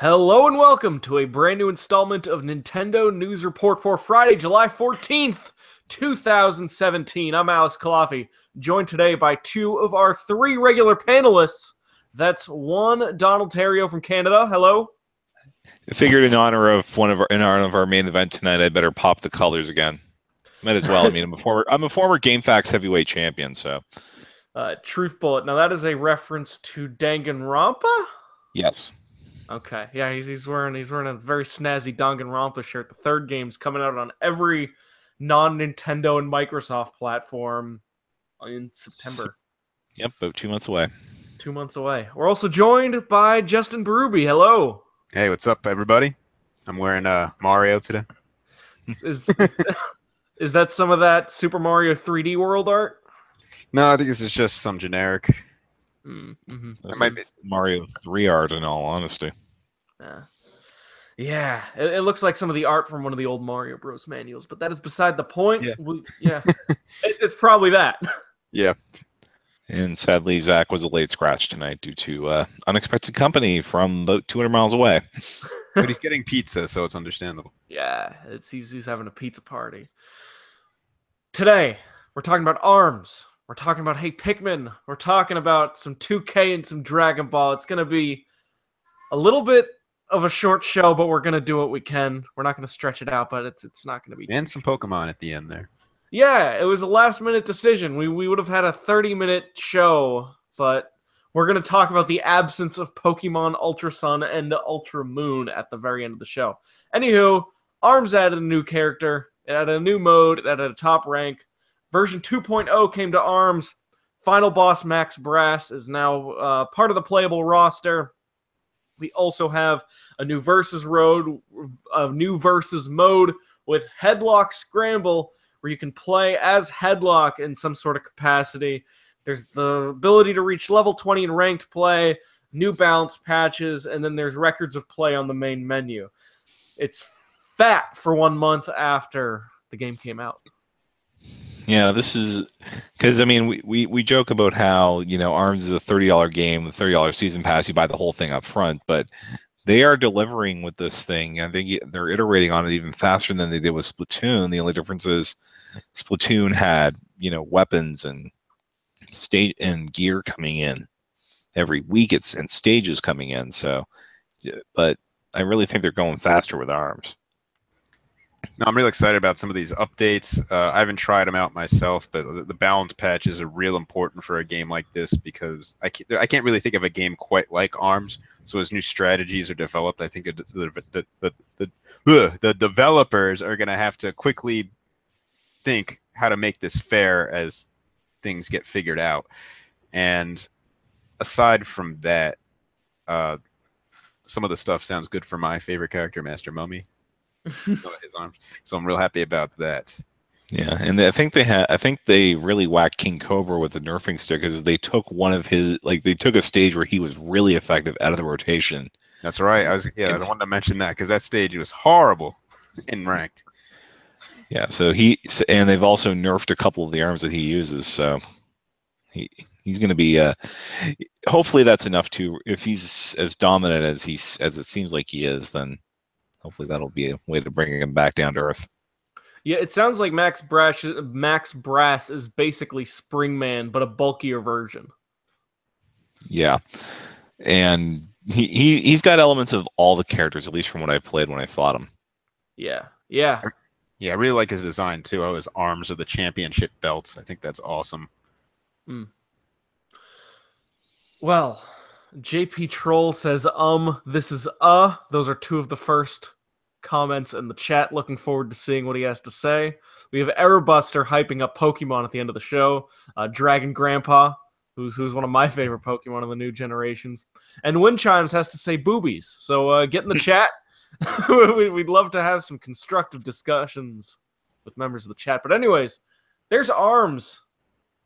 Hello and welcome to a brand new installment of Nintendo News Report for Friday, July 14th, 2017. I'm Alex Kalafi, joined today by two of our three regular panelists. That's one, Donald Terrio from Canada. Hello. I figured in honor of our main event tonight, I'd better pop the colors again. Might as well. I mean, I'm a former GameFAQs heavyweight champion, so. Truth Bullet. Now that is a reference to Danganronpa? Yes. Okay, yeah, he's wearing a very snazzy Danganronpa shirt. The third game's coming out on every non-Nintendo and Microsoft platform in September. Yep, about 2 months away. 2 months away. We're also joined by Justin Berube. Hello. Hey, what's up, everybody? I'm wearing Mario today. Is that some of that Super Mario 3D World art? No, I think this is just some generic. Mm-hmm. It might be Mario 3 art, in all honesty. Yeah, it looks like some of the art from one of the old Mario Bros. Manuals, but that is beside the point. Yeah. It's probably that. Yeah. And sadly, Zach was a late scratch tonight due to unexpected company from about 200 miles away. But he's getting pizza, so it's understandable. Yeah, he's having a pizza party. Today, we're talking about ARMS. We're talking about Hey Pikmin. We're talking about some 2K and some Dragon Ball. It's going to be a little bit of a short show, but we're going to do what we can. We're not going to stretch it out, but it's not going to be... And some Pokemon at the end there. Yeah, it was a last-minute decision. We would have had a 30-minute show, but we're going to talk about the absence of Pokemon Ultra Sun and Ultra Moon at the very end of the show. Anywho, ARMS added a new character. It added a new mode. It added a top rank. Version 2.0 came to ARMS. Final boss Max Brass is now part of the playable roster. We also have a new versus mode with Headlock Scramble, where you can play as Headlock in some sort of capacity. There's the ability to reach level 20 in ranked play, new balance patches, and then there's records of play on the main menu. It's fat for 1 month after the game came out. Yeah, this is because I mean we joke about how ARMS is a $30 game with $30 season pass. You buy the whole thing up front, but they are delivering with this thing. I think they're iterating on it even faster than they did with Splatoon. The only difference is Splatoon had weapons and state and gear coming in every week. And stages coming in. So, but I really think they're going faster with ARMS. No, I'm really excited about some of these updates. I haven't tried them out myself, but the balance patches are real important for a game like this because I can't really think of a game quite like ARMS. So as new strategies are developed, I think the developers are going to have to quickly think how to make this fair as things get figured out. And aside from that, some of the stuff sounds good for my favorite character, Master Mummy. His arms. So I'm real happy about that. Yeah, and I think they really whacked King Cobra with the nerfing stick because they took they took a stage where he was really effective out of the rotation. That's right. I wanted to mention that because that stage was horrible in ranked. Yeah, so and they've also nerfed a couple of the arms that he uses, so he's going to be hopefully that's enough to, if he's as dominant as it seems like he is, then hopefully that'll be a way to bring him back down to earth. Yeah, it sounds like Max Brass is basically Springman, but a bulkier version. Yeah, and he's got elements of all the characters, at least from what I played when I fought him. Yeah. I really like his design too. His arms are the championship belts. I think that's awesome. Well, JP Troll says, this is those are two of the first comments in the chat. Looking forward to seeing what he has to say. We have Errorbuster hyping up Pokemon at the end of the show. Dragon Grandpa, who's one of my favorite Pokemon of the new generations. And Wind Chimes has to say boobies. So get in the chat. We'd love to have some constructive discussions with members of the chat. But anyways, there's ARMS.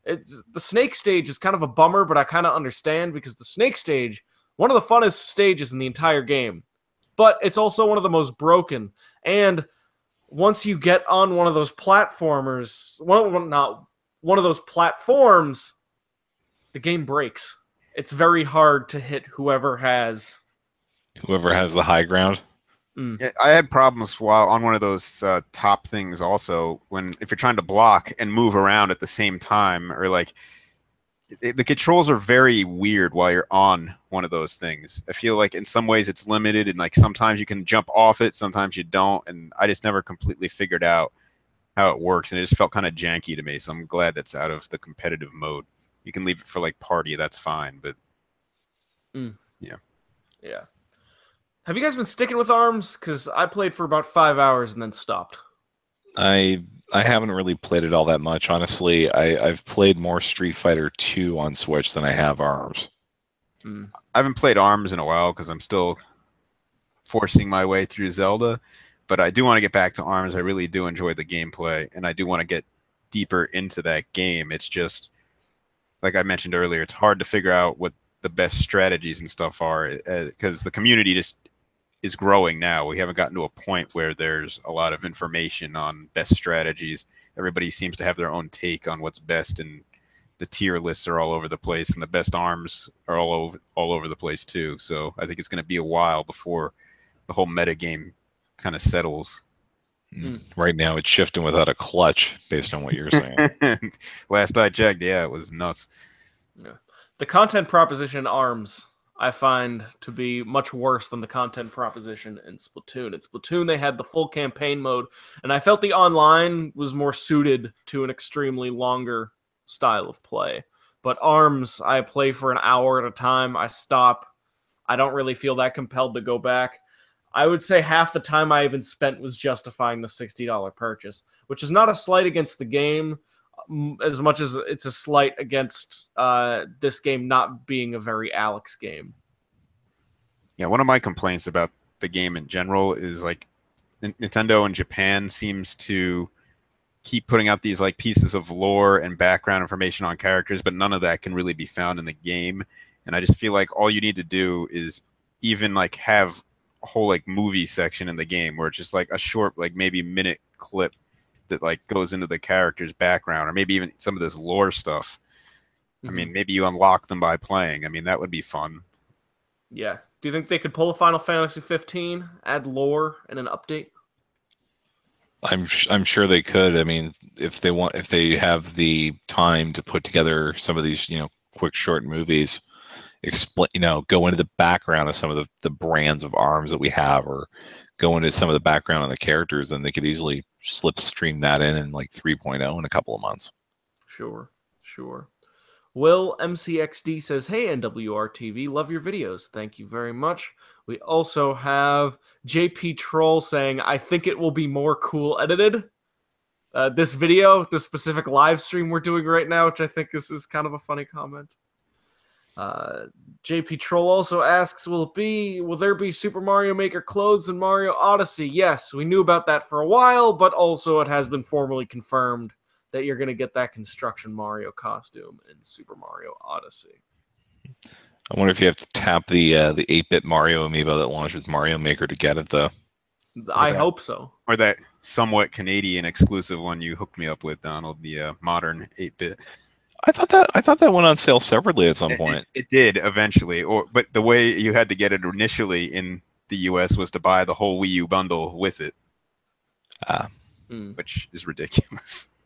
The Snake stage is kind of a bummer, but I kind of understand because the Snake stage, one of the funnest stages in the entire game, but it's also one of the most broken. And once you get on one of those platformers, one of those platforms, the game breaks. It's very hard to hit whoever has Whoever has the high ground. Yeah, I had problems while on one of those top things also when if you're trying to block and move around at the same time or like the controls are very weird while you're on one of those things. I feel like in some ways it's limited and like sometimes you can jump off it, sometimes you don't, and I just never completely figured out how it works and it just felt kind of janky to me. So I'm glad that's out of the competitive mode. You can leave it for like party, that's fine, but yeah. Yeah. Have you guys been sticking with ARMS? Because I played for about 5 hours and then stopped. I haven't really played it all that much, honestly. I've played more Street Fighter 2 on Switch than I have ARMS. I haven't played ARMS in a while because I'm still forcing my way through Zelda, but I do want to get back to ARMS. I really do enjoy the gameplay, and I do want to get deeper into that game. It's just, like I mentioned earlier, it's hard to figure out what the best strategies and stuff are because the community just is growing now. We haven't gotten to a point where there's a lot of information on best strategies. Everybody seems to have their own take on what's best, and the tier lists are all over the place, and the best arms are all over the place too. So I think it's going to be a while before the whole meta game kind of settles. Right now, it's shifting without a clutch, based on what you're saying. Last I checked, yeah, it was nuts. Yeah. The content proposition in ARMS I find to be much worse than the content proposition in Splatoon. In Splatoon, they had the full campaign mode, and I felt the online was more suited to an extremely longer style of play. But ARMS, I play for an hour at a time. I stop. I don't really feel that compelled to go back. I would say half the time I even spent was justifying the $60 purchase, which is not a slight against the game as much as it's a slight against this game not being a very Alex game. Yeah, one of my complaints about the game in general is like Nintendo in Japan seems to keep putting out these like pieces of lore and background information on characters, but none of that can really be found in the game. And I just feel like all you need to do is even like have a whole like movie section in the game where it's just like a short, like maybe minute clip that like goes into the character's background, or maybe even some of this lore stuff. I mean, maybe you unlock them by playing. I mean, that would be fun. Yeah. Do you think they could pull a Final Fantasy 15, add lore and an update? I'm sure they could. I mean, if they have the time to put together some of these, quick short movies, explain, go into the background of some of the brands of arms that we have, or go into some of the background on the characters, then they could easily slipstream that in like 3.0 in a couple of months. Sure. Will MCXD says, "Hey NWRTV, love your videos. Thank you very much." We also have JP Troll saying, "I think it will be more cool edited." This video, the specific live stream we're doing right now, which I think is kind of a funny comment. JP Troll also asks, will there be Super Mario Maker clothes in Mario Odyssey? Yes, we knew about that for a while, but also it has been formally confirmed that you're going to get that Construction Mario costume in Super Mario Odyssey. I wonder if you have to tap the 8-bit Mario amiibo that launches Mario Maker to get it, though. I hope so. Or that somewhat Canadian exclusive one you hooked me up with, Donald, the modern 8-bit. I thought that went on sale separately at some point. It did eventually, but the way you had to get it initially in the US was to buy the whole Wii U bundle with it, which is ridiculous.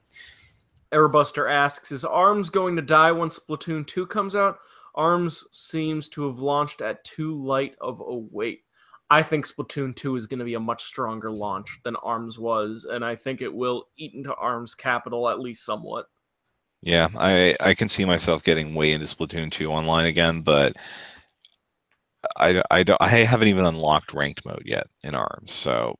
Airbuster asks, is ARMS going to die when Splatoon 2 comes out? ARMS seems to have launched at too light of a weight. I think Splatoon 2 is going to be a much stronger launch than ARMS was, and I think it will eat into ARMS capital at least somewhat. Yeah, I can see myself getting way into Splatoon 2 online again, but I haven't even unlocked ranked mode yet in ARMS, so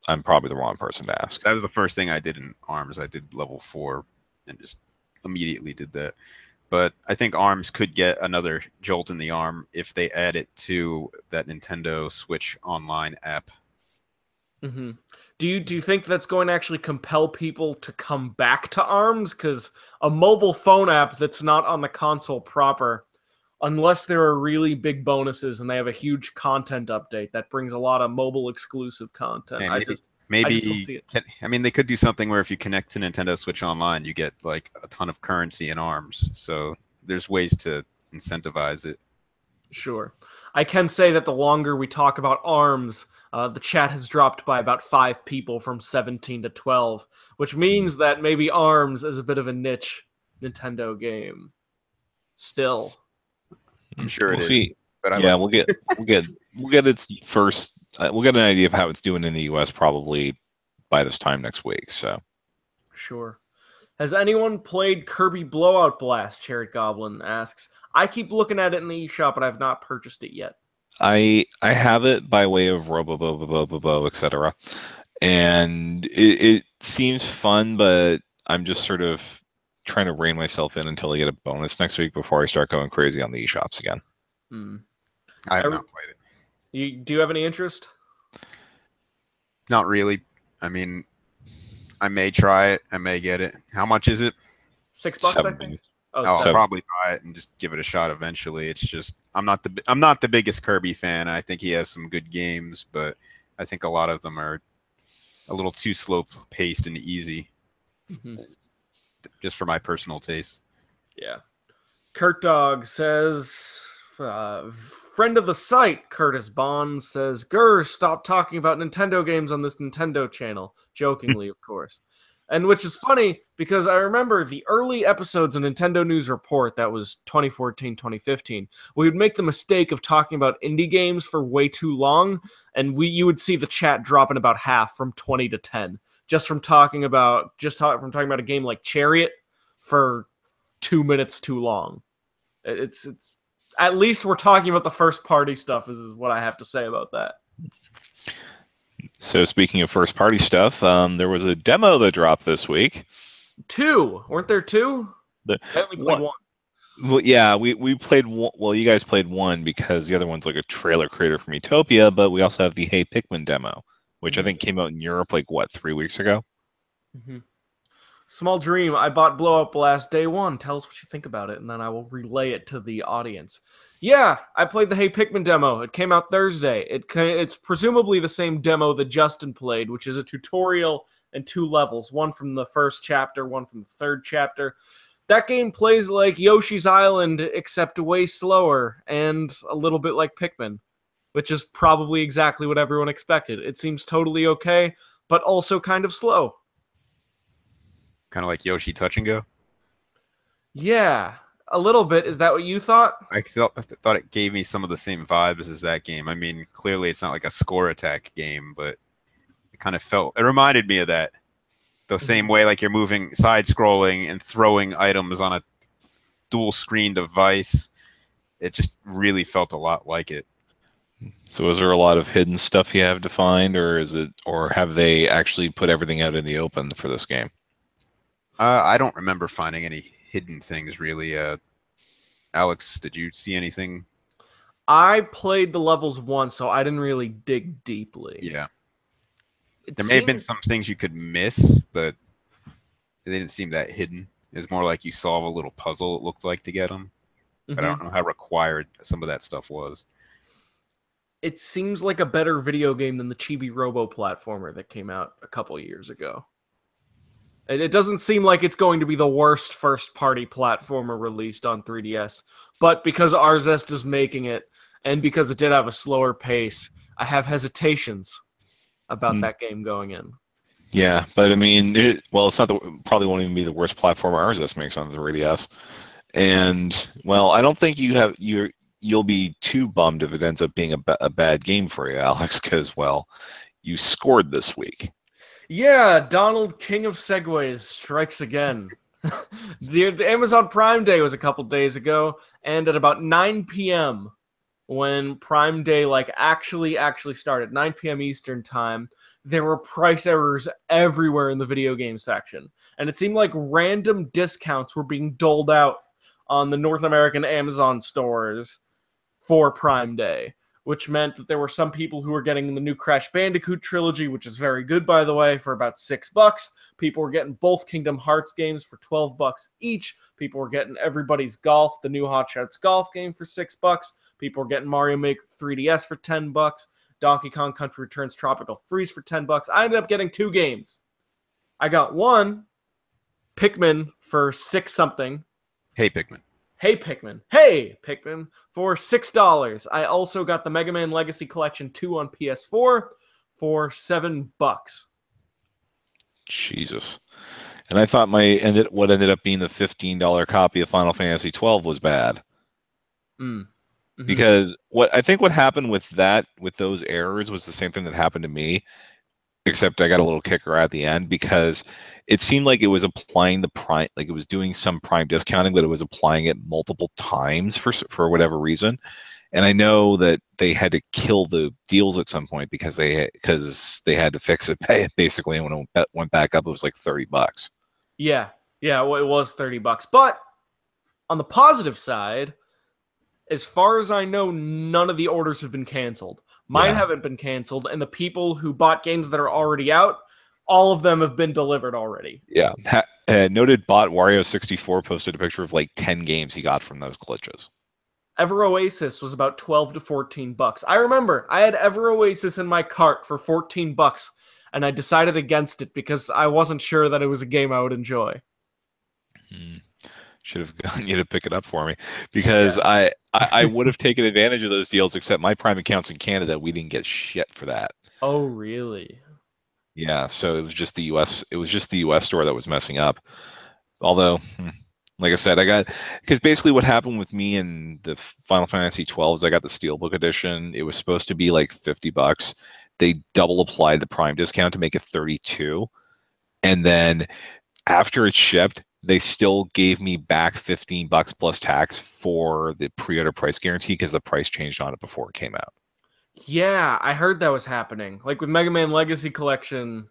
I'm probably the wrong person to ask. That was the first thing I did in ARMS. I did level 4 and just immediately did that. But I think ARMS could get another jolt in the arm if they add it to that Nintendo Switch Online app. Mm-hmm. Do you think that's going to actually compel people to come back to ARMS? Because a mobile phone app that's not on the console proper, unless there are really big bonuses and they have a huge content update that brings a lot of mobile exclusive content, I just don't see it. I mean, they could do something where if you connect to Nintendo Switch Online, you get like a ton of currency in ARMS. So there's ways to incentivize it. Sure. I can say that the longer we talk about ARMS, the chat has dropped by about 5 people from 17 to 12, which means that maybe ARMS is a bit of a niche Nintendo game. Still. I'm sure We'll it is. see. But Yeah, we'll get its first. We'll get an idea of how it's doing in the U.S. probably by this time next week. So Sure. Has anyone played Kirby Blowout Blast? Chariot Goblin asks. I keep looking at it in the eShop, but I've not purchased it yet. I have it by way of Robo, etc. And it seems fun, but I'm just sort of trying to rein myself in until I get a bonus next week before I start going crazy on the eShops again. I have not played it. Do you have any interest? Not really. I mean, I may try it. I may get it. How much is it? $6, I think. I'll probably try it and just give it a shot eventually. It's just I'm not the biggest Kirby fan. I think he has some good games, but I think a lot of them are a little too slow paced and easy. Just for my personal taste. Yeah. Kurt Dog says, friend of the site, Curtis Bond says, Grr, stop talking about Nintendo games on this Nintendo channel. Jokingly, of course. And which is funny because I remember the early episodes of Nintendo News Report, that was 2014, 2015, we would make the mistake of talking about indie games for way too long, and you would see the chat drop in about half from 20 to 10, just from talking about a game like Chariot for 2 minutes too long. It's at least we're talking about the first party stuff is what I have to say about that. So speaking of first party stuff, there was a demo that dropped this week. 2, weren't there 2? I only played 1. Well, yeah, we played one. Well, you guys played 1 because the other one's like a trailer creator from Utopia, but we also have the Hey Pikmin demo, which I think came out in Europe 3 weeks ago. Small Dream, I bought Blow Up Blast day 1. Tell us what you think about it, and then I will relay it to the audience. Yeah, I played the Hey Pikmin demo. It came out Thursday. It's presumably the same demo that Justin played, which is a tutorial and 2 levels, one from the first chapter, one from the third chapter. That game plays like Yoshi's Island, except way slower, and a little bit like Pikmin, which is probably exactly what everyone expected. It seems totally okay, but also kind of slow. Kind of like Yoshi Touch and Go? Yeah, a little bit. Is that what you thought? I thought it gave me some of the same vibes as that game. I mean, clearly it's not like a score attack game, but it reminded me of that. The same way like you're moving, side-scrolling, and throwing items on a dual-screen device. It just really felt a lot like it. So is there a lot of hidden stuff you have to find, or have they actually put everything out in the open for this game? I don't remember finding any hidden things, really. Alex, did you see anything? I played the levels once, so I didn't really dig deeply. Yeah. There may have been some things you could miss, but they didn't seem that hidden. It was more like you solve a little puzzle, it looked like, to get them. But I don't know how required some of that stuff was. It seems like a better video game than the Chibi Robo platformer that came out a couple years ago. It doesn't seem like it's going to be the worst first-party platformer released on 3DS, but because Arzest is making it, and because it did have a slower pace, I have hesitations about that game going in. Yeah, but I mean, it's not probably won't even be the worst platformer Arzest makes on the 3DS. And well, I don't think you'll be too bummed if it ends up being a bad game for you, Alex, because you scored this week. Yeah, Donald, King of Segways, strikes again. The Amazon Prime Day was a couple days ago, and at about 9 p.m., when Prime Day actually started, 9 p.m. Eastern Time, there were price errors everywhere in the video game section. And it seemed like random discounts were being doled out on the North American Amazon stores for Prime Day, which meant that there were some people who were getting the new Crash Bandicoot trilogy, which is very good, by the way, for about $6. People were getting both Kingdom Hearts games for $12 each. People were getting Everybody's Golf, the new Hot Shots Golf game, for $6. People were getting Mario Maker 3DS for $10. Donkey Kong Country Returns Tropical Freeze for $10. I ended up getting 2 games. I got one, Pikmin, for $6 something. Hey Pikmin. Hey Pikmin, for $6. I also got the Mega Man Legacy Collection 2 on PS4 for $7. Jesus. And I thought what ended up being the $15 copy of Final Fantasy 12 was bad. Mm-hmm. Because what happened with those errors was the same thing that happened to me, except I got a little kicker at the end because it seemed like it was applying the prime, like it was doing some prime discounting, but it was applying it multiple times for whatever reason. And I know that they had to kill the deals at some point because they had to fix it basically. And when it went back up, it was like $30. Yeah, well, it was $30. But on the positive side, as far as I know, none of the orders have been canceled. Mine haven't been canceled, and the people who bought games that are already out, all of them have been delivered already. Yeah. Noted bot Wario64 posted a picture of like 10 games he got from those glitches. Ever Oasis was about $12 to $14. I remember I had Ever Oasis in my cart for $14, and I decided against it because I wasn't sure that it was a game I would enjoy. Should have gotten you to pick it up for me because I would have taken advantage of those deals, except my Prime account's in Canada. We didn't get shit for that. Oh, really? Yeah, so it was just the US. It was just the US store that was messing up. Although, like I said, because basically what happened with me and the Final Fantasy 12 is I got the Steelbook edition. It was supposed to be like $50. They double applied the Prime discount to make it 32, and then after it shipped, they still gave me back $15 plus tax for the pre-order price guarantee because the price changed on it before it came out. Yeah, I heard that was happening. Like with Mega Man Legacy Collection,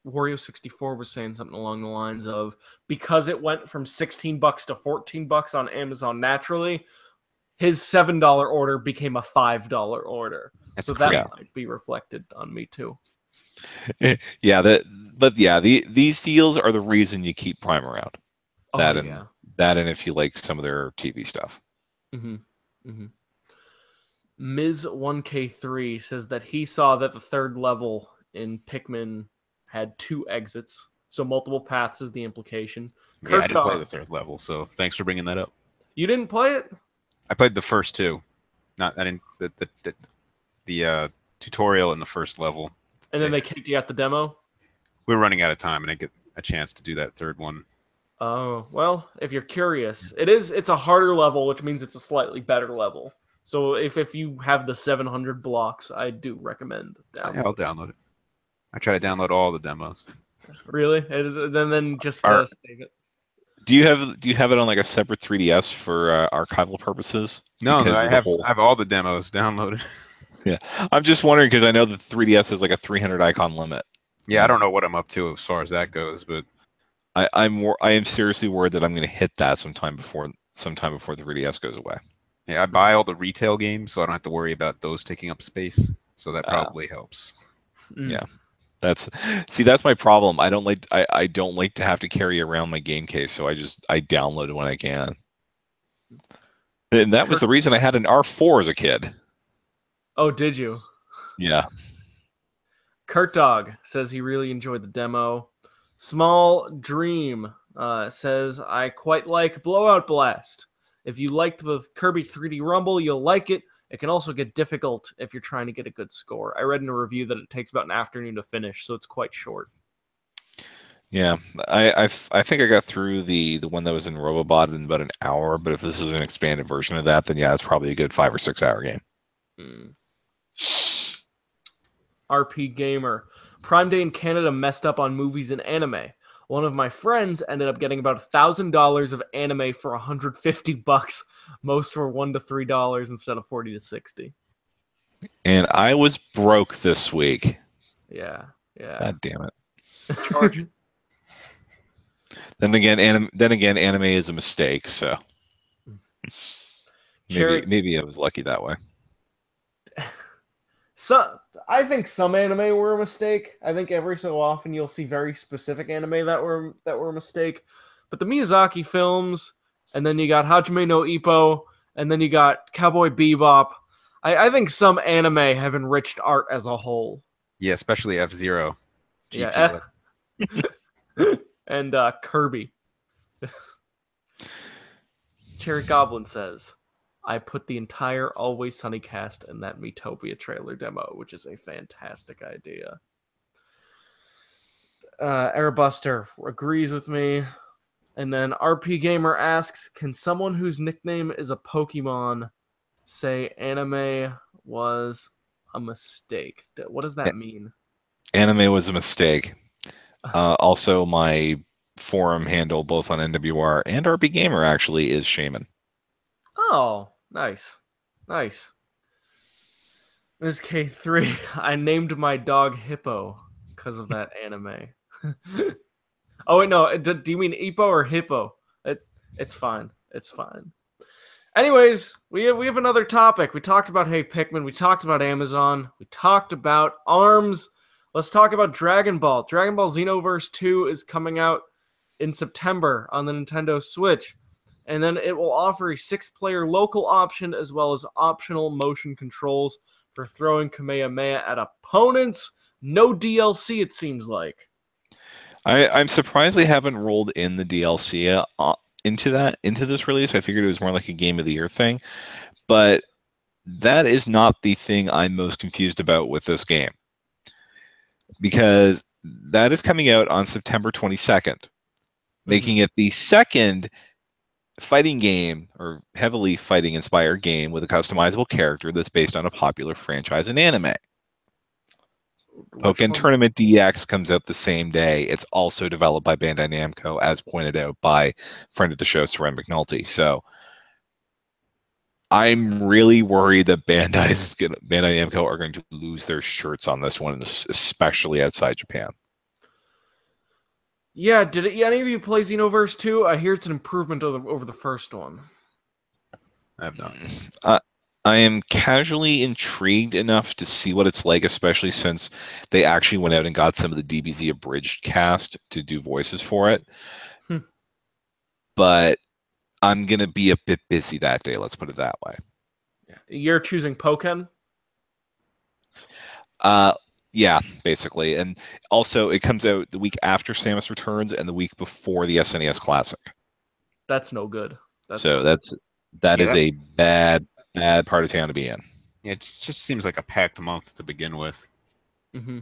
Wario64 was saying something along the lines of because it went from $16 to $14 on Amazon naturally, his $7 order became a $5 order. That's so that might be reflected on me too. Yeah, these deals are the reason you keep Prime around. That and if you like some of their TV stuff. Ms. 1K3 says that he saw that the third level in Pikmin had 2 exits, so multiple paths is the implication. Yeah, I didn't play the third level, so thanks for bringing that up. You didn't play it? I played the first 2. I didn't the tutorial in the first level. And then they kicked you out the demo? We were running out of time, and I didn't get a chance to do that third one. Oh, well, if you're curious, it's a harder level, which means it's a slightly better level. So if you have the 700 blocks, I do recommend download. Yeah, I'll download it. I try to download all the demos. Really? It is, then just save it. Do you have it on like a separate 3DS for archival purposes? No, I have all the demos downloaded. Yeah, I'm just wondering because I know the 3DS is like a 300 icon limit. Yeah, I don't know what I'm up to as far as that goes, but I am seriously worried that I'm going to hit that sometime before the 3DS goes away. Yeah, I buy all the retail games, so I don't have to worry about those taking up space. So that probably helps. Yeah, that's my problem. I don't like to have to carry around my game case, so I download it when I can. And that was the reason I had an R4 as a kid. Oh, did you? Yeah. Kurt Dog says he really enjoyed the demo. Small Dream says, I quite like Blowout Blast. If you liked the Kirby 3D Rumble, you'll like it. It can also get difficult if you're trying to get a good score. I read in a review that it takes about an afternoon to finish, so it's quite short. Yeah, I think I got through the one that was in Robobot in about an hour, but if this is an expanded version of that, then yeah, it's probably a good 5 or 6 hour game. RP Gamer. Prime Day in Canada messed up on movies and anime. One of my friends ended up getting about $1,000 of anime for $150. Most were $1 to $3 instead of $40 to $60. And I was broke this week. Yeah. God damn it. Charge. Then again, anime is a mistake. So maybe I was lucky that way. So I think some anime were a mistake. I think every so often you'll see very specific anime that were a mistake. But the Miyazaki films, and then you got Hajime no Ippo, and then you got Cowboy Bebop. I think some anime have enriched art as a whole. Yeah, especially F-Zero. Yeah, and Kirby. Cherry Goblin says, I put the entire Always Sunny cast in that Miitopia trailer demo, which is a fantastic idea. Airbuster agrees with me. And then RP Gamer asks, can someone whose nickname is a Pokemon say anime was a mistake? What does that mean? Anime was a mistake. Also, my forum handle, both on NWR and RP Gamer, actually is Shaman. Oh, nice. Nice. Ms. K3, I named my dog Hippo because of that anime. Oh, wait, no. Do you mean Ippo or Hippo? It's fine. It's fine. Anyways, we have another topic. We talked about Hey Pikmin. We talked about Amazon. We talked about ARMS. Let's talk about Dragon Ball. Dragon Ball Xenoverse 2 is coming out in September on the Nintendo Switch. And then it will offer a 6-player local option as well as optional motion controls for throwing Kamehameha at opponents. No DLC, it seems like. I'm surprised they haven't rolled in the DLC into this release. I figured it was more like a Game of the Year thing. But that is not the thing I'm most confused about with this game. Because that is coming out on September 22nd, making it the second fighting game or heavily fighting inspired game with a customizable character that's based on a popular franchise in anime. Pokken Tournament DX comes out the same day. It's also developed by Bandai Namco, as pointed out by friend of the show, Seren McNulty. So I'm really worried that Bandai Namco are going to lose their shirts on this one, especially outside Japan. Yeah, did any of you play Xenoverse 2? I hear it's an improvement over the first one. I have not. I am casually intrigued enough to see what it's like, especially since they actually went out and got some of the DBZ abridged cast to do voices for it. But I'm going to be a bit busy that day, let's put it that way. You're choosing Pokken? Yeah, basically. And also, it comes out the week after Samus Returns and the week before the SNES Classic. That's no good. That is a bad part of town to be in. Yeah, it just seems like a packed month to begin with. Mm-hmm.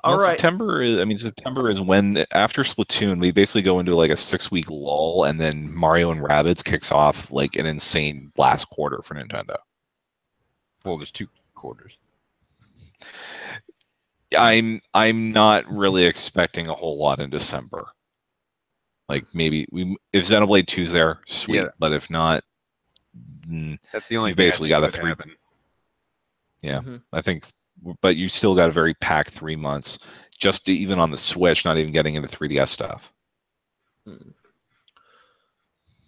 All right. September is when, after Splatoon, we basically go into like a 6-week lull, and then Mario and Rabbids kicks off like an insane last quarter for Nintendo. Well, there's 2 quarters. I'm not really expecting a whole lot in December. Like maybe if Xenoblade 2's there, sweet. Yeah. But if not, that's the only you basically got a 3. Happen. Yeah, I think, but you still got a very packed 3 months, just even on the Switch, not even getting into 3DS stuff.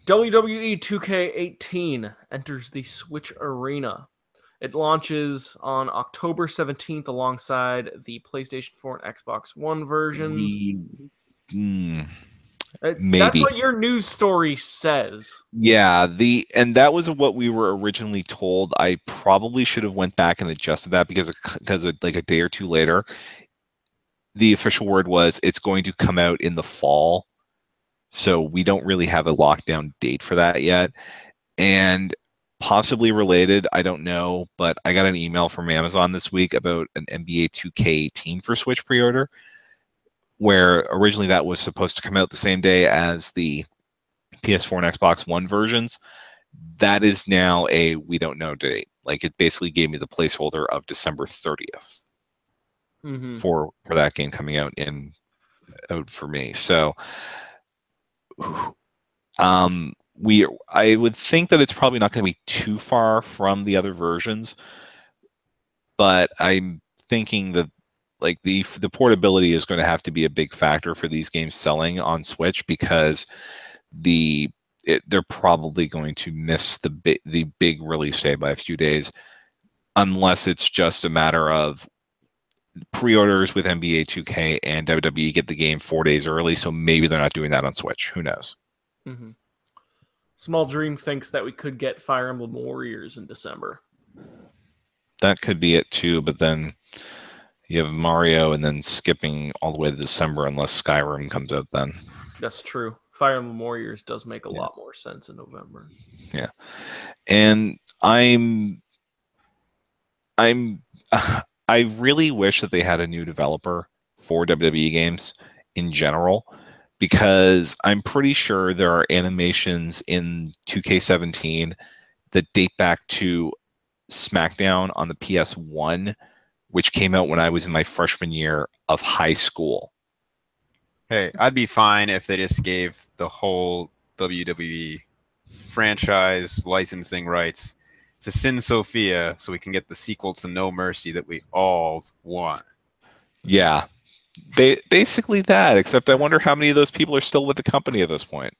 WWE 2K18 enters the Switch arena. It launches on October 17th alongside the PlayStation 4 and Xbox One versions. Maybe. That's what your news story says. Yeah, and that was what we were originally told. I probably should have went back and adjusted that because like a day or two later, the official word was it's going to come out in the fall. So we don't really have a lockdown date for that yet. And possibly related, I don't know, but I got an email from Amazon this week about an NBA 2K18 for Switch pre-order, where originally that was supposed to come out the same day as the PS4 and Xbox One versions. That is now a we don't know date. Like, it basically gave me the placeholder of December 30th for that game coming out for me. So I would think that it's probably not going to be too far from the other versions, but I'm thinking that like the portability is going to have to be a big factor for these games selling on Switch, because they're probably going to miss the big release day by a few days, unless it's just a matter of pre-orders with NBA 2K and WWE get the game 4 days early, so maybe they're not doing that on Switch. Who knows? Small Dream thinks that we could get Fire Emblem Warriors in December. That could be it too, but then you have Mario and then skipping all the way to December unless Skyrim comes out then. That's true. Fire Emblem Warriors does make a Yeah. lot more sense in November. Yeah, and I'm I really wish that they had a new developer for WWE games in general, because I'm pretty sure there are animations in 2K17 that date back to SmackDown on the PS1, which came out when I was in my freshman year of high school. Hey, I'd be fine if they just gave the whole WWE franchise licensing rights to Sin Sophia so we can get the sequel to No Mercy that we all want. Yeah, basically that, except I wonder how many of those people are still with the company at this point.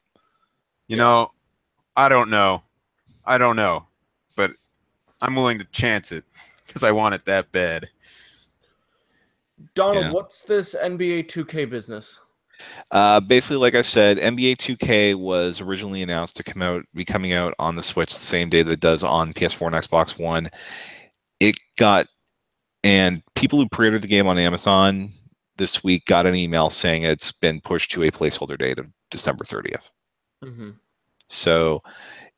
You know, I don't know. I don't know. But I'm willing to chance it because I want it that bad. Donald, Yeah. what's this NBA 2K business? Basically, like I said, NBA 2K was originally announced to be coming out on the Switch the same day that it does on PS4 and Xbox One. And people who pre-ordered the game on Amazon this week got an email saying it's been pushed to a placeholder date of December 30th. Mm-hmm. So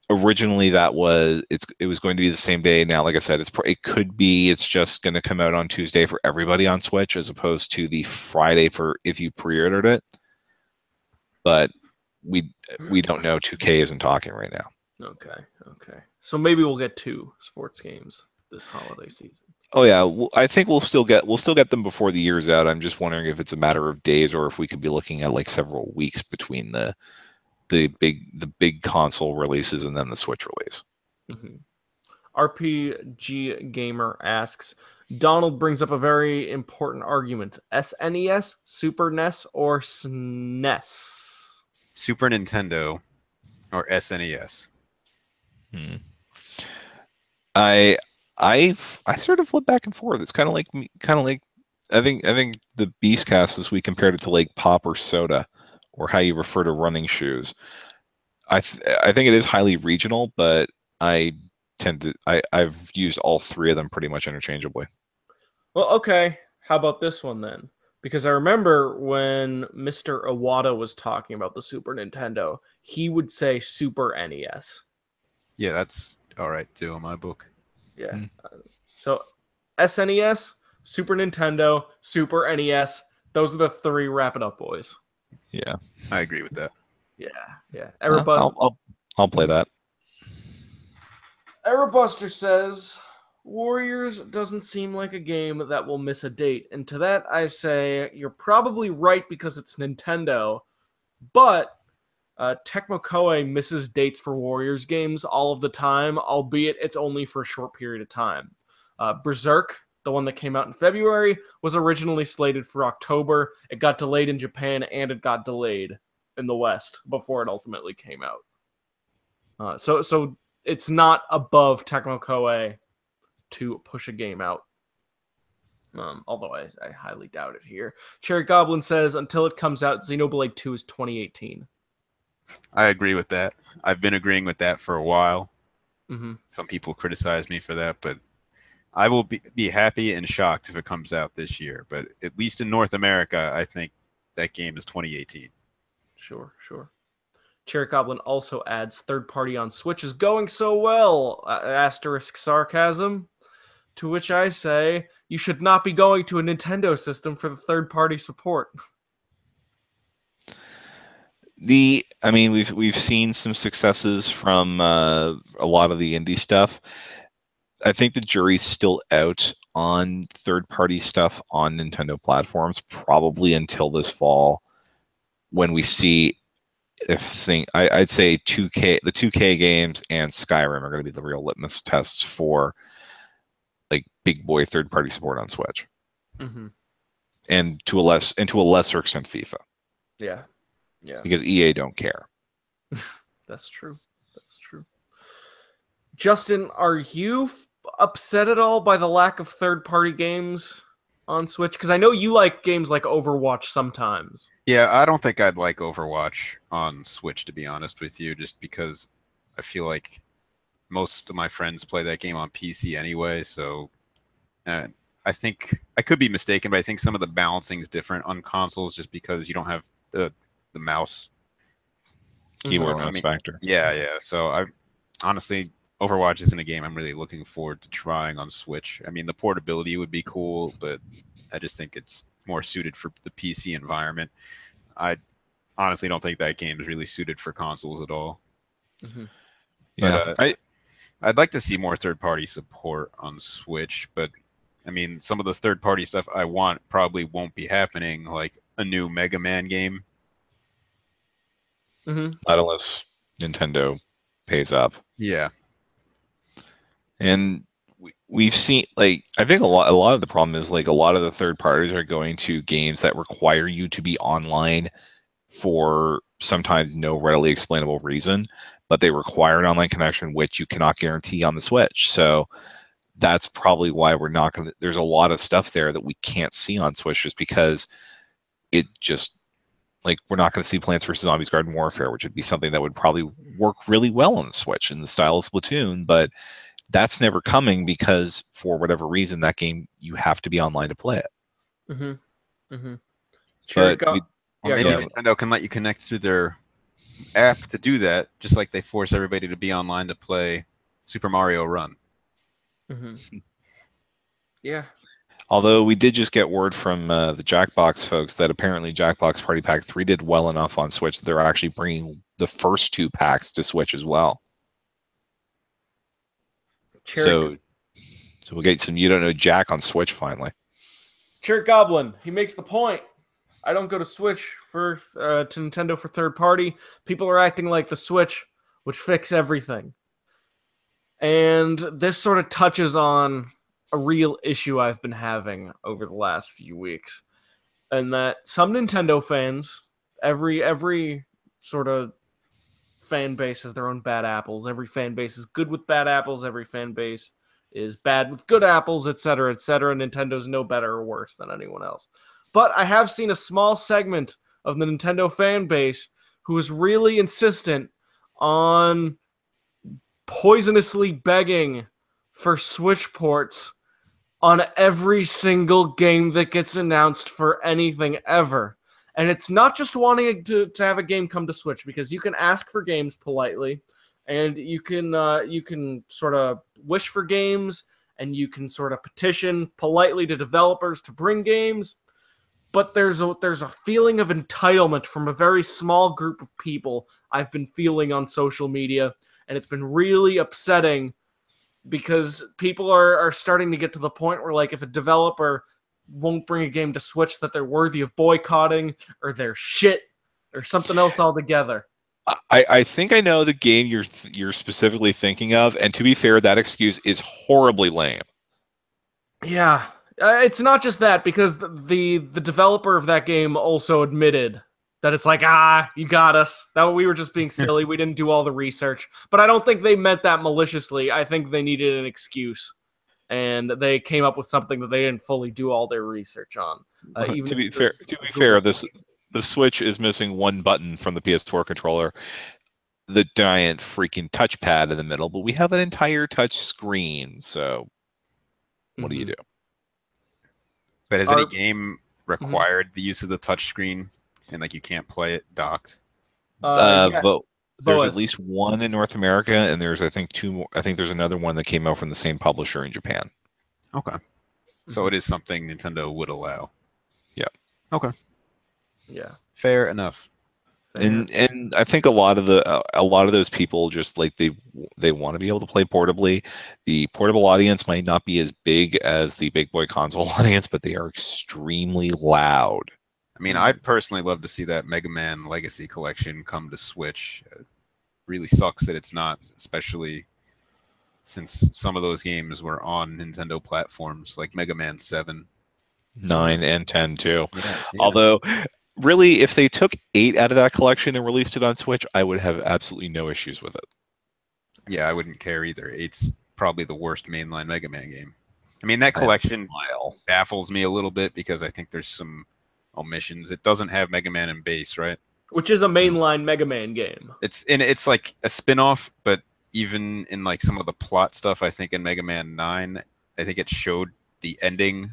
originally it was going to be the same day. Now, like I said, it's just going to come out on Tuesday for everybody on Switch as opposed to the Friday for if you pre-ordered it. But we don't know. 2K isn't talking right now. Okay. So maybe we'll get 2 sports games this holiday season. Oh yeah, I think we'll still get them before the year's out. I'm just wondering if it's a matter of days or if we could be looking at like several weeks between the big console releases and then the Switch release. Mm-hmm. RPG Gamer asks, Donald brings up a very important argument. SNES, Super NES, or SNES? Super Nintendo or SNES. I sort of flip back and forth. It's kind of like I think the Beastcast this week compared it to like pop or soda, or how you refer to running shoes. I think it is highly regional, but I've used all 3 of them pretty much interchangeably. Well, okay. How about this one then? Because I remember when Mr. Iwata was talking about the Super Nintendo, he would say Super NES. Yeah, that's all right too in my book. Yeah. So SNES, Super Nintendo, Super NES, those are the 3. Wrap it up, boys. Yeah, I agree with that. Yeah. Everybody, I'll play that. Aerobuster says Warriors doesn't seem like a game that will miss a date. And to that I say you're probably right because it's Nintendo, but Tecmo Koei misses dates for Warriors games all of the time, albeit it's only for a short period of time. Berserk, the one that came out in February, was originally slated for October. It got delayed in Japan and it got delayed in the West before it ultimately came out. So it's not above Tecmo Koei to push a game out. Although I highly doubt it here. Cherry Goblin says, until it comes out, Xenoblade 2 is 2018. I agree with that. I've been agreeing with that for a while. Mm-hmm. Some people criticize me for that, but I will be happy and shocked if it comes out this year. But at least in North America, I think that game is 2018. Sure. Cherry Goblin also adds, third party on Switch is going so well, asterisk sarcasm. To which I say, you should not be going to a Nintendo system for the third party support. We've seen some successes from a lot of the indie stuff. I think the jury's still out on third-party stuff on Nintendo platforms, probably until this fall, when we see I'd say 2K, the 2K games and Skyrim are going to be the real litmus tests for like big boy third-party support on Switch, and to a lesser extent FIFA. Yeah. Because EA don't care. That's true. Justin, are you upset at all by the lack of third-party games on Switch? Because I know you like games like Overwatch sometimes. Yeah, I don't think I'd like Overwatch on Switch, to be honest with you, just because I feel like most of my friends play that game on PC anyway. So I think I could be mistaken, but I think some of the balancing is different on consoles just because you don't have the mouse. Keyboard So, I mouse mean, factor. yeah. So I honestly, Overwatch isn't a game I'm really looking forward to trying on Switch. I mean, the portability would be cool, but I just think it's more suited for the PC environment. I honestly don't think that game is really suited for consoles at all. Mm-hmm. But Yeah, I'd like to see more third-party support on Switch. But I mean, some of the third-party stuff I want probably won't be happening, like a new Mega Man game. Mm-hmm. not unless Nintendo pays up. Yeah, And we've seen, like, I think a lot of the problem is, like, a lot of the third parties are going to games that require you to be online for sometimes no readily explainable reason, but they require an online connection, which you cannot guarantee on the Switch. So that's probably why we're not going to. There's a lot of stuff there that we can't see on Switch just because it just, like, we're not going to see Plants vs Zombies Garden Warfare, which would be something that would probably work really well on the Switch in the style of Splatoon, but that's never coming because for whatever reason that game you have to be online to play it. Mm-hmm. Mm-hmm. But or Yeah, maybe go ahead. Nintendo can let you connect through their app to do that, just like they force everybody to be online to play Super Mario Run. Mm-hmm. Yeah. although we did just get word from the Jackbox folks that apparently Jackbox Party Pack 3 did well enough on Switch that they're actually bringing the first 2 packs to Switch as well. So we'll get some You Don't Know Jack on Switch finally. Cherry Goblin, he makes the point. I don't go to Switch to Nintendo for third party. People are acting like the Switch would fix everything. And this sort of touches on a real issue I've been having over the last few weeks. And that some Nintendo fans, every sort of fan base has their own bad apples. Every fan base is good with bad apples. Every fan base is bad with good apples, etc., etc. Nintendo's no better or worse than anyone else. But I have seen a small segment of the Nintendo fan base who is really insistent on poisonously begging for Switch ports on every single game that gets announced for anything ever. And it's not just wanting to have a game come to Switch, because you can ask for games politely, and you can sort of wish for games, and you can sort of petition politely to developers to bring games. But there's a feeling of entitlement from a very small group of people I've been feeling on social media, and it's been really upsetting because people are starting to get to the point where, like, if a developer won't bring a game to Switch, that they're worthy of boycotting, or they're shit, or something else altogether. I think I know the game you're specifically thinking of, and to be fair, that excuse is horribly lame. Yeah, it's not just that, because the developer of that game also admitted that it's like, you got us. That we were just being silly. We didn't do all the research. But I don't think they meant that maliciously. I think they needed an excuse, and they came up with something that they didn't fully do all their research on. To be fair, the Switch is missing one button from the PS4 controller, the giant freaking touchpad in the middle, but we have an entire touch screen. So what do you do? But has any game required the use of the touchscreen, and like you can't play it docked? Yeah. But there's at least one in North America, and there's, I think, 2 more. I think there's another one that came out from the same publisher in Japan. Okay, so it is something Nintendo would allow. Yeah. Okay. Yeah. Fair enough. And I think a lot of those people just, like, they want to be able to play portably. The portable audience might not be as big as the big boy console audience, but they are extremely loud. I mean, I'd personally love to see that Mega Man Legacy Collection come to Switch. It really sucks that it's not, especially since some of those games were on Nintendo platforms, like Mega Man 7. 9 and 10 too. Yeah. Although, really, if they took 8 out of that collection and released it on Switch, I would have absolutely no issues with it. Yeah, I wouldn't care either. 8's probably the worst mainline Mega Man game. I mean, that collection baffles me a little bit because I think there's some omissions. It doesn't have Mega Man and Bass, right? Which is a mainline Mega Man game. It's like a spin-off, but even in like some of the plot stuff, I think in Mega Man 9, I think it showed the ending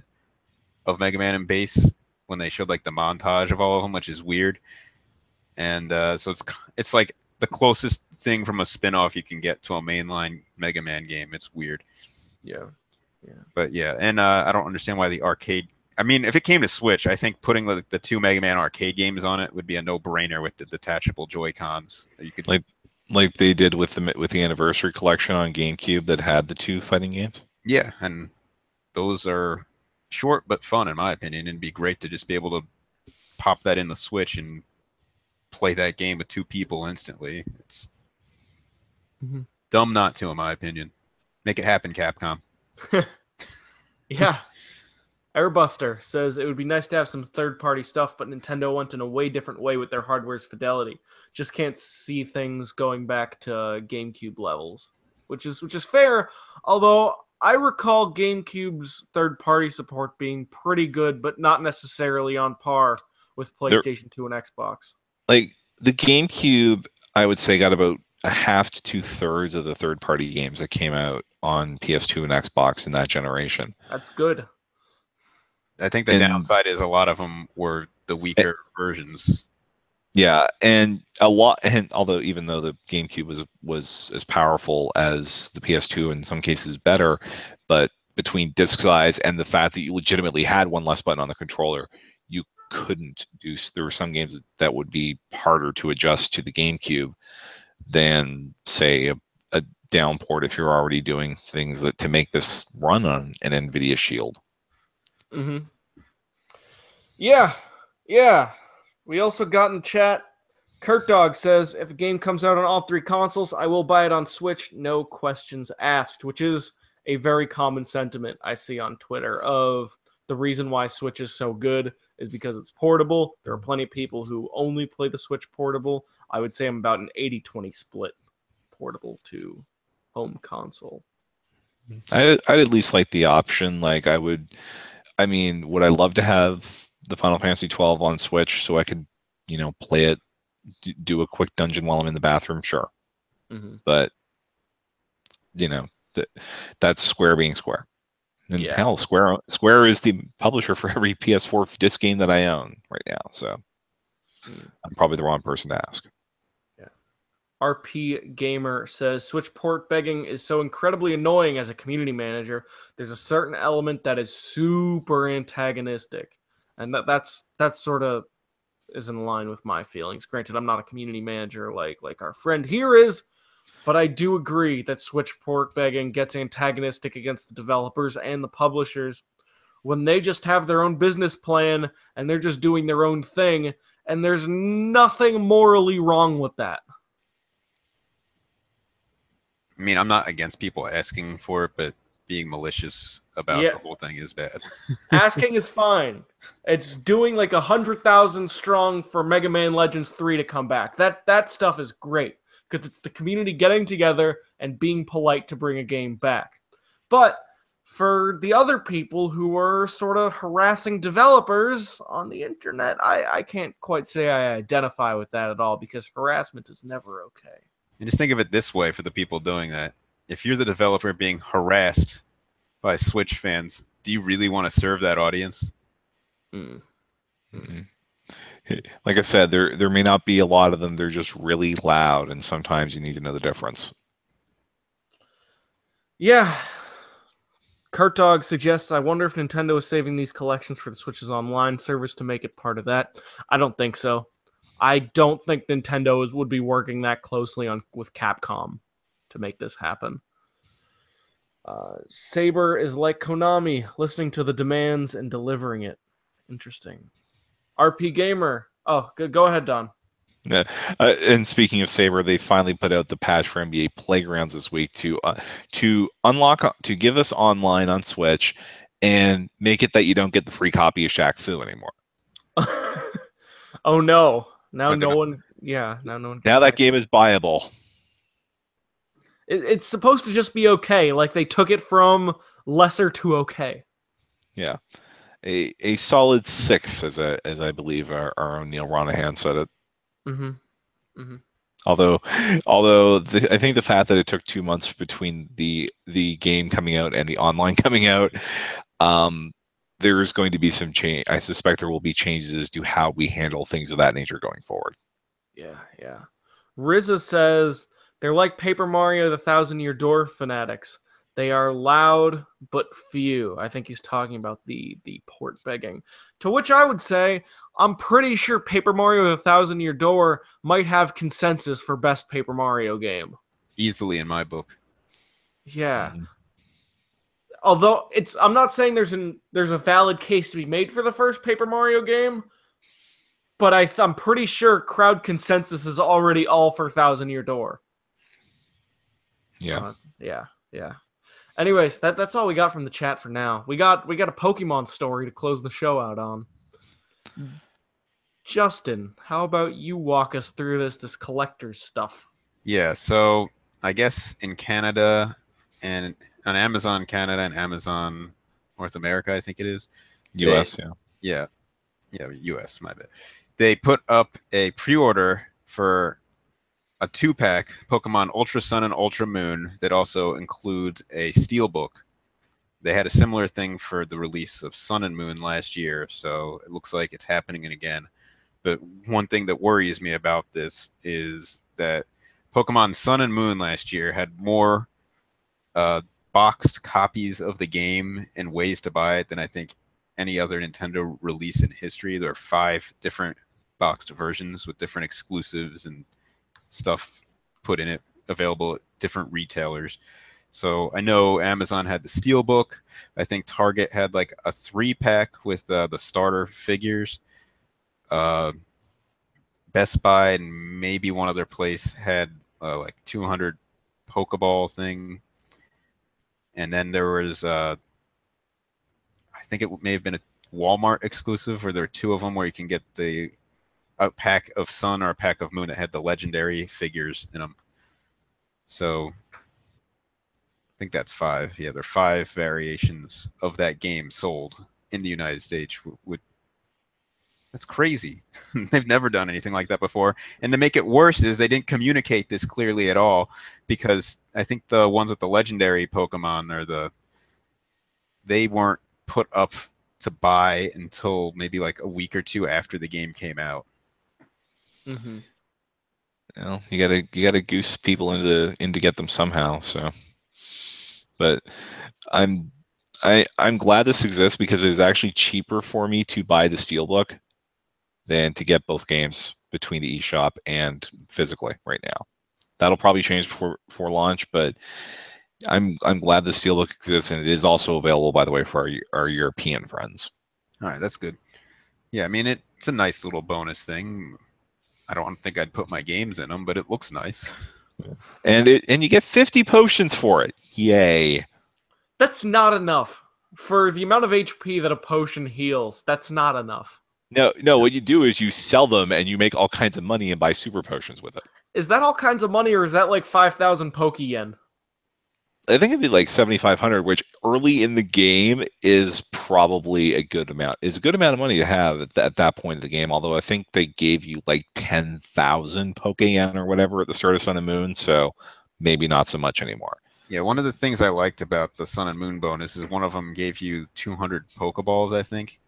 of Mega Man and Bass when they showed like the montage of all of them, which is weird. And so it's like the closest thing from a spin-off you can get to a mainline Mega Man game. It's weird. Yeah. But yeah, and I don't understand why the arcade. I mean, if it came to Switch, I think putting the two Mega Man arcade games on it would be a no-brainer with the detachable Joy Cons. You could like they did with the Anniversary Collection on GameCube that had the 2 fighting games. Yeah, and those are short but fun in my opinion, and it'd be great to just be able to pop that in the Switch and play that game with 2 people instantly. It's dumb not to, in my opinion. Make it happen, Capcom. Yeah. Airbuster says it would be nice to have some third-party stuff, but Nintendo went in a way different way with their hardware's fidelity. Just can't see things going back to GameCube levels, which is fair. Although I recall GameCube's third-party support being pretty good, but not necessarily on par with PlayStation 2 and Xbox. Like the GameCube, I would say got about a half to 2/3 of the third-party games that came out on PS2 and Xbox in that generation. That's good. I think the downside is a lot of them were the weaker versions. Yeah, and a lot. And even though the GameCube was as powerful as the PS2, in some cases better, but between disc size and the fact that you legitimately had one less button on the controller, you couldn't do. There were some games that would be harder to adjust to the GameCube than, say, a down port if you're already doing things to make this run on an NVIDIA Shield. Mm-hmm. Yeah. We also got in chat, Kurt Dog says, if a game comes out on all 3 consoles, I will buy it on Switch, no questions asked, which is a very common sentiment I see on Twitter of the reason why Switch is so good is because it's portable. There are plenty of people who only play the Switch portable. I would say I'm about an 80-20 split portable to home console. I'd at least like the option. Like would I love to have the Final Fantasy 12 on Switch so I could, play it, do a quick dungeon while I'm in the bathroom? Sure. Mm-hmm. But, that's Square being Square. And hell, Square is the publisher for every PS4 disc game that I own right now. So I'm probably the wrong person to ask. RP Gamer says, Switch port begging is so incredibly annoying as a community manager. There's a certain element that is super antagonistic. And that's sort of is in line with my feelings. Granted, I'm not a community manager like our friend here is, but I do agree that Switch port begging gets antagonistic against the developers and the publishers when they just have their own business plan and they're just doing their own thing, and there's nothing morally wrong with that. I mean, I'm not against people asking for it, but being malicious about the whole thing is bad. Asking is fine. It's doing like 100,000 strong for Mega Man Legends 3 to come back. That stuff is great because it's the community getting together and being polite to bring a game back. But for the other people who are sort of harassing developers on the internet, I can't quite say I identify with that at all because harassment is never okay. And just think of it this way for the people doing that. If you're the developer being harassed by Switch fans, do you really want to serve that audience? Mm-hmm. Like I said, there may not be a lot of them. They're just really loud, and sometimes you need to know the difference. Yeah. Kurt Dog suggests, I wonder if Nintendo is saving these collections for the Switch's online service to make it part of that. I don't think so. I don't think Nintendo would be working that closely with Capcom to make this happen. Saber is like Konami, listening to the demands and delivering it. Interesting. RP Gamer. Oh, good. Go ahead, Don. And speaking of Saber, they finally put out the patch for NBA Playgrounds this week to give us online on Switch and make it that you don't get the free copy of Shaq Fu anymore. Oh no! Now no one. Yeah, now no one. Now that game is buyable. It's supposed to just be okay. Like they took it from lesser to okay. Yeah, a solid 6, as I believe our own Neil Ronahan said it. Mm-hmm. Mm-hmm. Although I think the fact that it took 2 months between the game coming out and the online coming out, there is going to be some change. I suspect there will be changes as to how we handle things of that nature going forward. Yeah. RZA says they're like Paper Mario: The Thousand Year Door fanatics. They are loud but few. I think he's talking about the port begging. To which I would say, I'm pretty sure Paper Mario: The Thousand Year Door might have consensus for best Paper Mario game. Easily in my book. Yeah. Although I'm not saying there's a valid case to be made for the first Paper Mario game, but I'm pretty sure crowd consensus is already all for Thousand Year Door. Yeah. Yeah. Anyways, that's all we got from the chat for now. We got a Pokemon story to close the show out on. Justin, how about you walk us through this collector's stuff? Yeah, so I guess in Canada and on Amazon Canada and Amazon North America, I think it is. US, Yeah, US, my bad. They put up a pre-order for a 2-pack Pokemon Ultra Sun and Ultra Moon that also includes a Steelbook. They had a similar thing for the release of Sun and Moon last year, so it looks like it's happening again. But one thing that worries me about this is that Pokemon Sun and Moon last year had more boxed copies of the game and ways to buy it than I think any other Nintendo release in history. There are 5 different boxed versions with different exclusives and stuff put in it, available at different retailers. So I know Amazon had the Steelbook. I think Target had like a 3-pack with the starter figures. Best Buy and maybe one other place had like 200 Pokeball thing. And then there was, I think it may have been a Walmart exclusive, where there are 2 of them where you can get a pack of Sun or a pack of Moon that had the legendary figures in them. So I think that's 5. Yeah, there are 5 variations of that game sold in the United States. That's crazy. They've never done anything like that before. And to make it worse is they didn't communicate this clearly at all, because I think the ones with the legendary Pokemon they weren't put up to buy until maybe like a week or 2 after the game came out. Mm-hmm. You gotta goose people into get them somehow. So, but I'm glad this exists, because it is actually cheaper for me to buy the Steelbook than to get both games between the eShop and physically right now. That'll probably change before launch, but I'm glad the Steelbook exists, and it is also available, by the way, for our European friends. All right, that's good. Yeah, I mean, it's a nice little bonus thing. I don't think I'd put my games in them, but it looks nice. And you get 50 potions for it. Yay. That's not enough. For the amount of HP that a potion heals, that's not enough. No, what you do is you sell them and you make all kinds of money and buy super potions with it. Is that all kinds of money, or is that like 5,000 Poke Yen? I think it'd be like 7,500, which early in the game is probably a good amount. It's a good amount of money to have at that point of the game, although I think they gave you like 10,000 Poke Yen or whatever at the start of Sun and Moon, so maybe not so much anymore. Yeah, one of the things I liked about the Sun and Moon bonus is one of them gave you 200 Pokeballs, I think.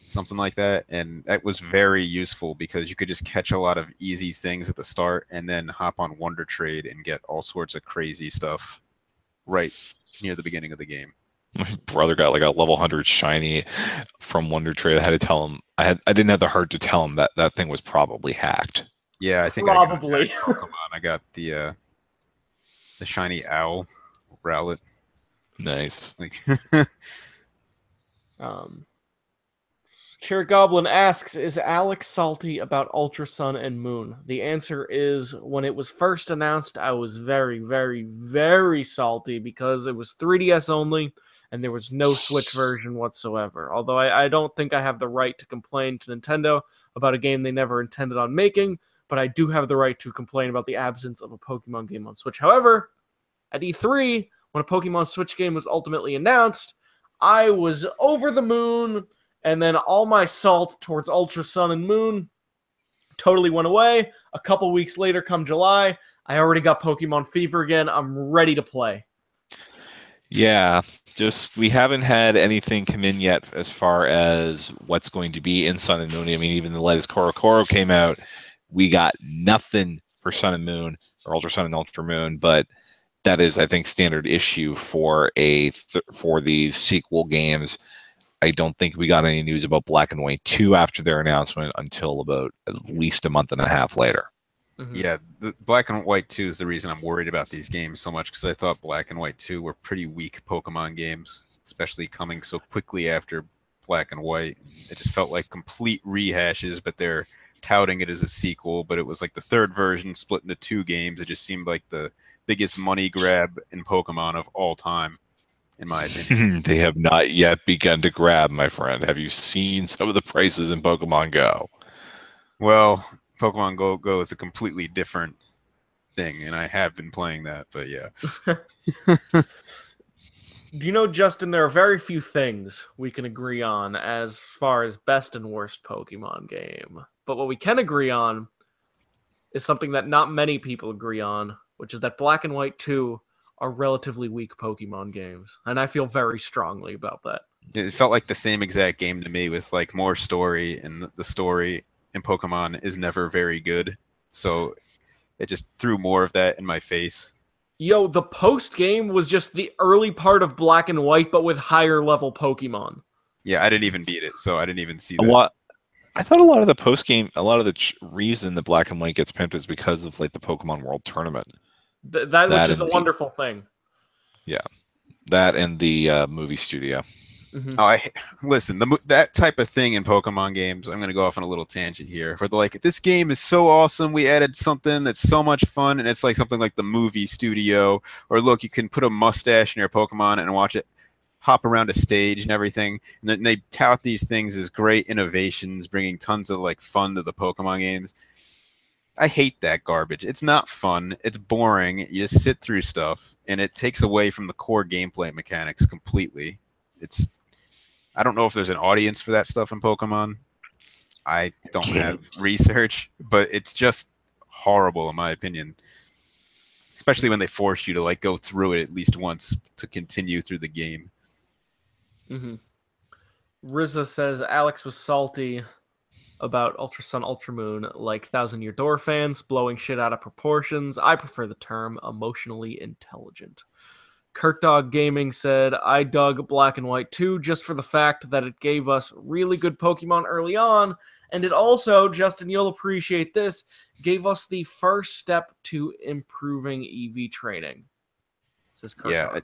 Something like that, and that was very useful because you could just catch a lot of easy things at the start and then hop on Wonder Trade and get all sorts of crazy stuff right near the beginning of the game. My brother got like a level 100 shiny from Wonder Trade. I had to tell him, I didn't have the heart to tell him that thing was probably hacked. Yeah, I think probably. I got the shiny owl Rowlet. Nice. Chair Goblin asks, is Alex salty about Ultra Sun and Moon? The answer is, when it was first announced, I was very, very, very salty because it was 3DS only and there was no Switch version whatsoever. Although I don't think I have the right to complain to Nintendo about a game they never intended on making, but I do have the right to complain about the absence of a Pokemon game on Switch. However, at E3, when a Pokemon Switch game was ultimately announced, I was over the moon. And then all my salt towards Ultra Sun and Moon totally went away. A couple weeks later, come July, I already got Pokemon Fever again. I'm ready to play. Yeah, just we haven't had anything come in yet as far as what's going to be in Sun and Moon. I mean, even the latest Korokoro came out. We got nothing for Sun and Moon, or Ultra Sun and Ultra Moon, but that is, I think, standard issue for for these sequel games. I don't think we got any news about Black and White 2 after their announcement until about at least a month and a half later. Mhm. Yeah, the Black and White 2 is the reason I'm worried about these games so much, because I thought Black and White 2 were pretty weak Pokemon games, especially coming so quickly after Black and White. It just felt like complete rehashes, but they're touting it as a sequel, but it was like the third version split into 2 games. It just seemed like the biggest money grab in Pokemon of all time, in my opinion. They have not yet begun to grab, my friend. Have you seen some of the prices in Pokemon Go? Well, Pokemon Go is a completely different thing, and I have been playing that, but yeah. You know, Justin, there are very few things we can agree on as far as best and worst Pokemon game. But what we can agree on is something that not many people agree on, which is that Black and White 2 are relatively weak Pokemon games. And I feel very strongly about that. It felt like the same exact game to me, with like more story, and the story in Pokemon is never very good. So it just threw more of that in my face. Yo, the post game was just the early part of Black and White, but with higher level Pokemon. Yeah, I didn't even beat it, so I didn't even see A that. lot. I thought a lot of the post game, a lot of the reason the Black and White gets pimped is because of like the Pokemon World Tournament. That which is and a wonderful thing. That and the movie studio. Mhm. Oh, listen, that type of thing in Pokemon games. I'm gonna go off on a little tangent here. Where they're like, this game is so awesome. We added something that's so much fun, and it's like something like the movie studio. Or look, you can put a mustache in your Pokemon and watch it hop around a stage and everything. And then they tout these things as great innovations, bringing tons of like fun to the Pokemon games. I hate that garbage. It's not fun. It's boring. You just sit through stuff, and it takes away from the core gameplay mechanics completely. I don't know if there's an audience for that stuff in Pokemon. I don't have research, but it's just horrible in my opinion. Especially when they force you to like go through it at least once to continue through the game. Mm-hmm. Rizza says Alex was salty about Ultra Sun, Ultra Moon, like Thousand Year Door fans, blowing shit out of proportions. I prefer the term emotionally intelligent. Kurt Dog Gaming said, I dug Black and White 2 just for the fact that it gave us really good Pokemon early on, and it also, Justin, you'll appreciate this, gave us the first step to improving EV training. Says Kurt Dog.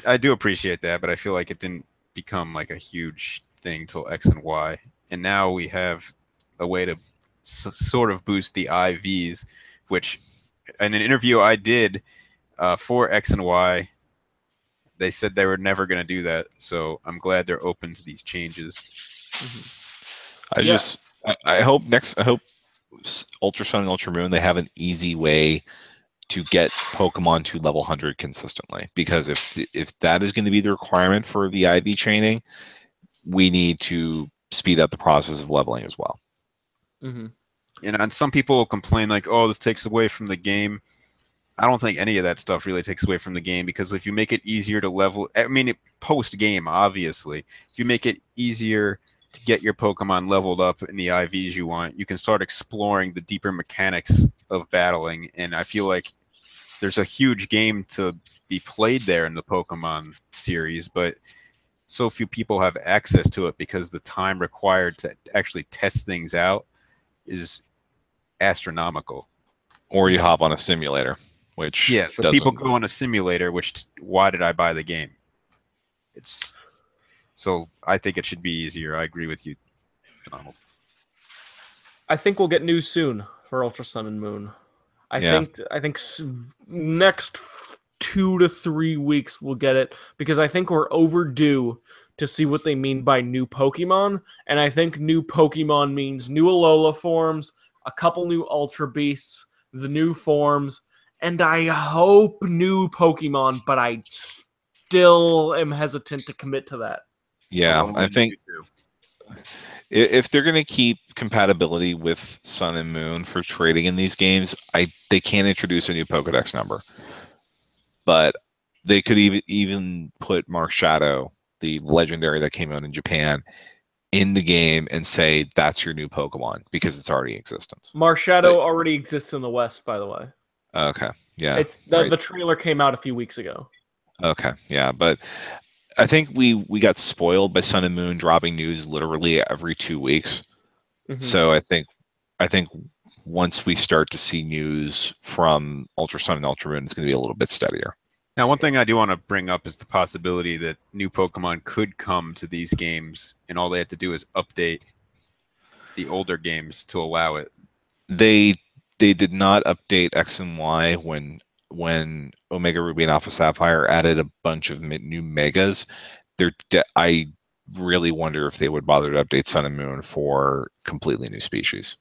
I do appreciate that, but I feel like it didn't become like a huge thing till X and Y. And now we have a way to sort of boost the IVs, which in an interview I did for X and Y, they said they were never going to do that. So I'm glad they're open to these changes. Mm-hmm. I hope Ultra Sun and Ultra Moon, they have an easy way to get Pokemon to level 100 consistently. Because if that is going to be the requirement for the IV training, we need to speed up the process of leveling as well. Mm-hmm. And some people will complain like, oh, this takes away from the game. I don't think any of that stuff really takes away from the game, because if you make it easier to level, I mean, post-game, obviously, if you make it easier to get your Pokemon leveled up in the IVs you want, you can start exploring the deeper mechanics of battling. And I feel like there's a huge game to be played there in the Pokemon series, but so few people have access to it because the time required to actually test things out is astronomical. Or you hop on a simulator, which so people go on a simulator, which why did I buy the game? So I think it should be easier. I agree with you, Donald. I think we'll get news soon for Ultra Sun and Moon. I think next 2 to 3 weeks we'll get it, because I think we're overdue to see what they mean by new Pokemon, and I think new Pokemon means new Alola forms, a couple new Ultra Beasts, the new forms, and I hope new Pokemon, but I still am hesitant to commit to that. Yeah, I think if they're going to keep compatibility with Sun and Moon for trading in these games, they can't introduce a new Pokedex number. But they could even put Mark Shadow, the legendary that came out in Japan, in the game and say that's your new Pokemon because it's already in existence. Marshadow already exists in the West, by the way. Okay, yeah. It's the trailer came out a few weeks ago. Okay, yeah, but I think we got spoiled by Sun and Moon dropping news literally every 2 weeks. So I think once we start to see news from Ultra Sun and Ultra Moon, it's going to be a little bit steadier. Now, one thing I do want to bring up is the possibility that new Pokemon could come to these games, and all they have to do is update the older games to allow it. They did not update X and Y when Omega Ruby and Alpha Sapphire added a bunch of new megas. I really wonder if they would bother to update Sun and Moon for completely new species.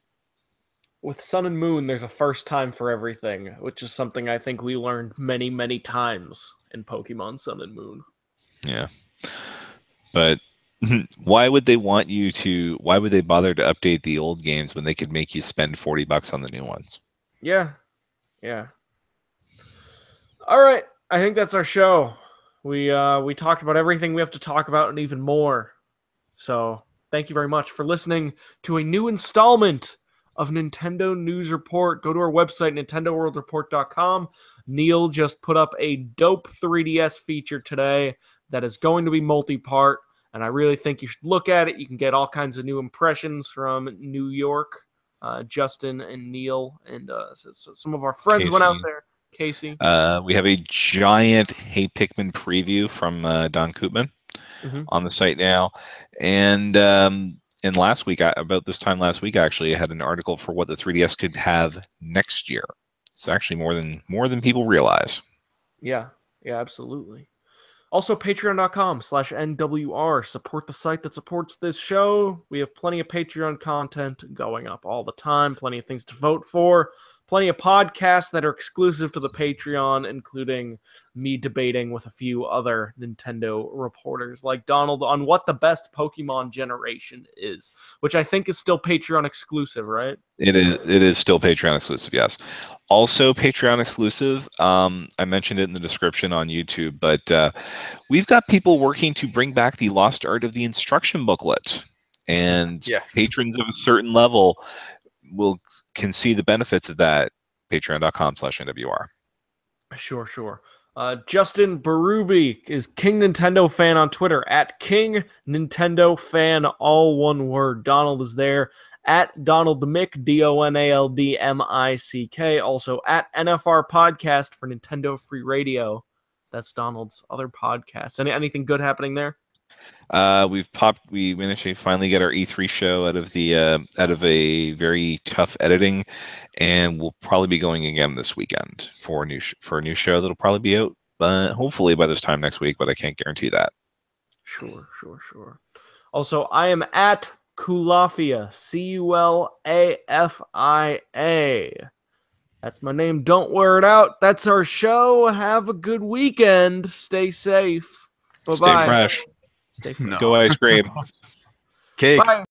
With Sun and Moon, there's a first time for everything, which is something I think we learned many, many times in Pokemon Sun and Moon. Yeah. But why would they bother to update the old games when they could make you spend $40 on the new ones? Yeah. All right. I think that's our show. We talked about everything we have to talk about and even more. So thank you very much for listening to a new installment of Nintendo News Report. Go to our website, nintendoworldreport.com. Neil just put up a dope 3DS feature today that is going to be multi-part, and I really think you should look at it. You can get all kinds of new impressions from New York. Justin and Neil and some of our friends Casey. went out there. Casey. We have a giant Hey Pikmin preview from Don Koopman on the site now. And last week, about this time last week, actually, I had an article for what the 3DS could have next year. It's actually more than people realize. Yeah, absolutely. Also, patreon.com/NWR. Support the site that supports this show. We have plenty of Patreon content going up all the time. Plenty of things to vote for. Plenty of podcasts that are exclusive to the Patreon, including me debating with a few other Nintendo reporters like Donald on what the best Pokemon generation is, which I think is still Patreon exclusive, right? It is still Patreon exclusive, yes. Also Patreon exclusive, I mentioned it in the description on YouTube, but we've got people working to bring back the Lost Art of the Instruction booklet. And patrons of a certain level can see the benefits of that. Patreon.com/NWR. Sure. Justin Berube is King Nintendo Fan on Twitter at King Nintendo Fan, all one word. Donald is there at Donald Mick, DONALDMICK. Also at NFR Podcast for Nintendo Free Radio. That's Donald's other podcast. Anything good happening there? We managed to finally get our E3 show out of a very tough editing, and we'll probably be going again this weekend for a new show that'll probably be out hopefully by this time next week, but I can't guarantee that. Sure. Also, I am at Kulafia, CULAFIA. That's my name. Don't wear it out. That's our show. Have a good weekend. Stay safe. Bye-bye. Stay fresh. Go ice cream. Cake. Bye.